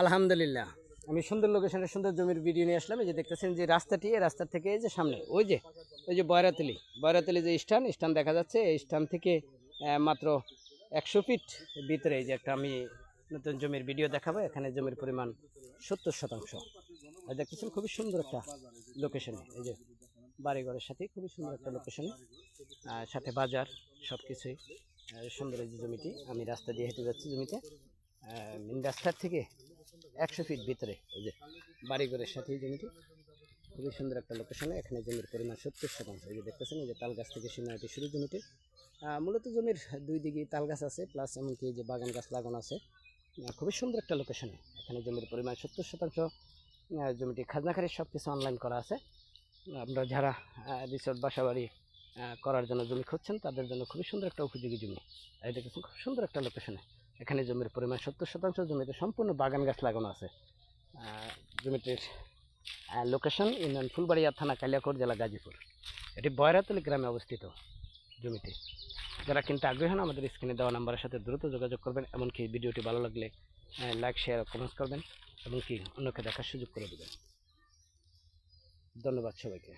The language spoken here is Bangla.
আলহামদুলিল্লাহ, আমি সুন্দর লোকেশনের সুন্দর জমির ভিডিও নিয়ে আসলাম। এই যে দেখতেছেন যে রাস্তাটি, এই রাস্তা থেকে এই যে সামনে ওই যে বয়রাতলি যে স্টান দেখা যাচ্ছে। এই স্টান থেকে মাত্র 100 ফিট ভিতরে এই যে একটা আমি নতুন জমির ভিডিও দেখাবো। এখানে জমির পরিমাণ 70%। আর দেখতেছেন খুবই সুন্দর একটা লোকেশনে, এই যে বাড়িঘরের সাথে খুবই সুন্দর একটা লোকেশনে, সাথে বাজার, সব কিছুই সুন্দর। এই যে জমিটি, আমি রাস্তা দিয়ে হেঁটে যাচ্ছি জমিতে, মেন রাস্তার থেকে 100 ফিট ভিতরে এই যে বাড়িঘরের সাথে জমিটি খুবই সুন্দর একটা লোকেশনে। এখানে জমির পরিমাণ 70%। এই যে দেখতেছেন এই যে তাল গাছ থেকে সীমানাটি শুরু জমিটি। মূলত জমির দুই দিকে তাল গাছ আছে, প্লাস এমনকি এই যে বাগান গাছ লাগানো আছে। খুবই সুন্দর একটা লোকেশনে এখানে জমির পরিমাণ 70%। জমিটি খাজনাখারির সব কিছু অনলাইন করা আছে। আমরা যারা রিসোর্ট বাসাবাড়ি করার জন্য জমি খুঁজছেন তাদের জন্য খুবই সুন্দর একটা উপযোগী জমি। এই দেখেছেন খুব সুন্দর একটা লোকেশনে এখানে জমির পরিমাণ 70%। জমিতে সম্পূর্ণ বাগান গাছ লাগানো আছে। জমিটির লোকেশন ইউনিয়ন ফুলবাড়িয়া, থানা কালিয়াকৈর, জেলা গাজীপুর। এটি বয়রাতলি গ্রামে অবস্থিত জমিটি। যারা কিনতে আগ্রহী হন আমাদের স্ক্রিনে দেওয়া নাম্বারের সাথে দ্রুত যোগাযোগ করবেন। এমনকি ভিডিওটি ভালো লাগলে লাইক, শেয়ার, কমেন্টস করবেন, এমনকি অন্যকে দেখার সুযোগ করে দেবেন। ধন্যবাদ সবাইকে।